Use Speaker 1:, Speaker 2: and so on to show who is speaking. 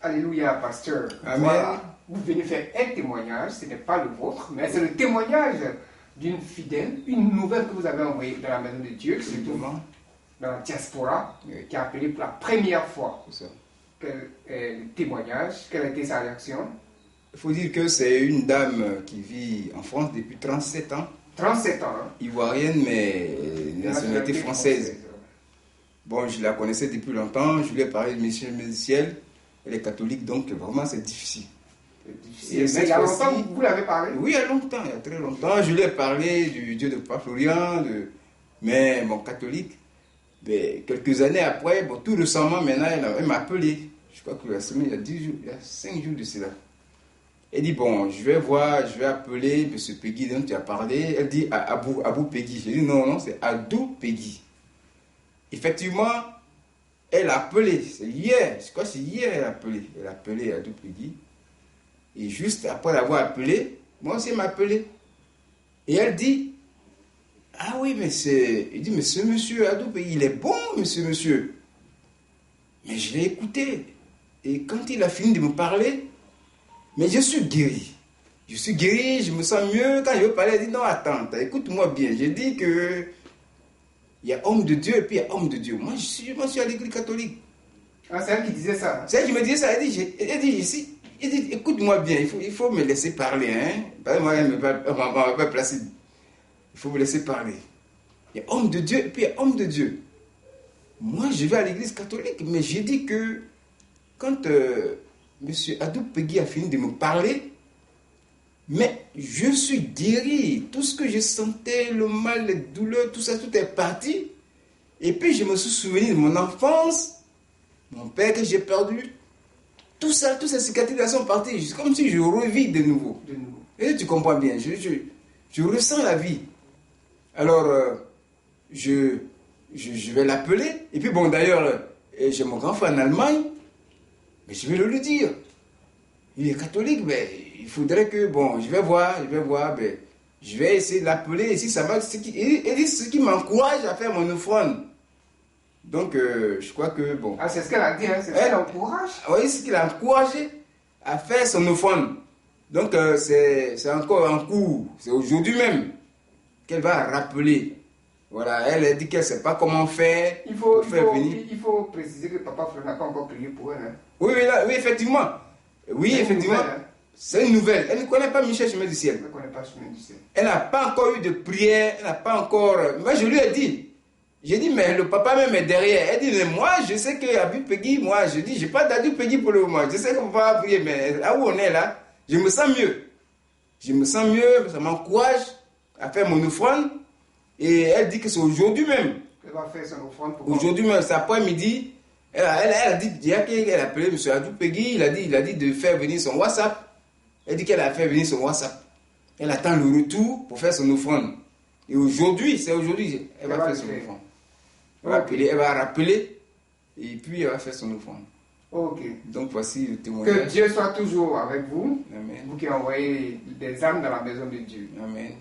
Speaker 1: Alléluia, pasteur.
Speaker 2: Amen.
Speaker 1: Voilà. Vous venez faire un témoignage, ce n'est pas le vôtre, mais c'est le témoignage d'une fidèle, une nouvelle que vous avez envoyée dans la maison de Dieu, qui se trouve dans la diaspora,
Speaker 2: Oui.
Speaker 1: qui a appelé pour la première fois.
Speaker 2: C'est ça.
Speaker 1: Quel est le témoignage? Quelle a été sa réaction?
Speaker 2: Il faut dire que c'est une dame qui vit en France depuis 37 ans,
Speaker 1: 37 ans, hein?
Speaker 2: ivoirienne mais de nationalité française. Bon, je la connaissais depuis longtemps, je lui ai parlé de Michel Médiciel, elle est catholique, donc vraiment c'est difficile.
Speaker 1: Mais il y a longtemps que vous l'avez parlé?
Speaker 2: Oui, il y a longtemps, il y a très longtemps. Je lui ai parlé du Dieu de Papa Florian, mais bon, catholique. Mais quelques années après, bon, tout récemment, maintenant, elle m'a appelé. Je crois que la semaine, il y a 10 jours, il y a 5 jours de cela. Elle dit, bon, je vais voir, je vais appeler M. Peggy dont tu as parlé. Elle dit, Abou Peggy. J'ai dit, non, c'est Adou Peggy. Effectivement, elle a appelé. C'est hier, je crois que c'est hier elle a appelé. Elle a appelé Adou Peggy. Et juste après l'avoir appelé, moi aussi elle m'a appelé. Et elle dit, ah oui, mais c'est... Il dit, mais ce monsieur Adou Peggy, il est bon, monsieur. Mais je l'ai écouté. Et quand il a fini de me parler, mais je suis guéri. Je me sens mieux. Quand je veux parler, elle dit, non, attends, écoute-moi bien. J'ai dit que il y a homme de Dieu et puis il y a homme de Dieu. Moi, je suis à l'église catholique.
Speaker 1: Ah, c'est elle qui disait ça?
Speaker 2: C'est elle qui me disait ça. Elle dit, écoute-moi bien, il faut me laisser parler. Hein? Moi, elle ne va pas placer. Il faut me laisser parler. Il y a homme de Dieu et puis il y a homme de Dieu. Moi, je vais à l'église catholique, mais j'ai dit que quand M. Adou Peggy a fini de me parler, mais je suis guéri. Tout ce que je sentais, le mal, les douleurs, tout ça, tout est parti. Et puis je me suis souvenu de mon enfance, mon père que j'ai perdu. Tout ça, toutes ces cicatrices sont parties. C'est comme si je revis de nouveau. Et tu comprends bien, je ressens la vie. Alors, je vais l'appeler. Et puis bon, d'ailleurs, j'ai mon grand frère en Allemagne. Mais je vais le lui dire. Il est catholique, mais il faudrait que, bon, je vais voir, mais je vais essayer de l'appeler. Et si ça marche, il dit ce qui m'encourage à faire mon offrande. Donc, je crois que, bon.
Speaker 1: Ah, c'est ce qu'elle a dit, hein? C'est ce qu'elle encourage?
Speaker 2: Oui, c'est ce qu'il a encouragé à faire son offrande. Donc, c'est encore en cours. C'est aujourd'hui même qu'elle va rappeler. Voilà, elle a dit qu'elle ne sait pas comment faire.
Speaker 1: Il faut préciser que Papa Florian n'a pas encore prié pour elle. Hein?
Speaker 2: Oui, effectivement. Oui, effectivement. Nouvelle, hein? C'est une nouvelle. Elle ne connaît pas Michel Chemin du Ciel.
Speaker 1: Elle ne connaît pas Chemin du Ciel.
Speaker 2: Elle n'a pas encore eu de prière. Elle n'a pas encore. Moi, je lui ai dit. J'ai dit, mais le papa même est derrière. Elle dit, mais moi, je sais que Abou Peggy, moi, je dis, je n'ai pas d'Adou Peggy pour le moment. Je sais qu'on va prier, mais là où on est là, je me sens mieux. Ça m'encourage à faire mon offrande. Et elle dit que c'est aujourd'hui même.
Speaker 1: Elle va faire son offrande pour
Speaker 2: aujourd'hui même, c'est après-midi. Elle a dit, qu'elle a appelé M. Adou Peggy, il a dit de faire venir son WhatsApp. Elle dit qu'elle a fait venir son WhatsApp. Elle attend le retour pour faire son offrande. Et aujourd'hui, elle va faire son offrande. Elle va rappeler et puis elle va faire son offrande.
Speaker 1: Ok.
Speaker 2: Donc voici le témoignage.
Speaker 1: Que Dieu soit toujours avec vous.
Speaker 2: Amen.
Speaker 1: Vous qui envoyez des âmes dans la maison de Dieu.
Speaker 2: Amen.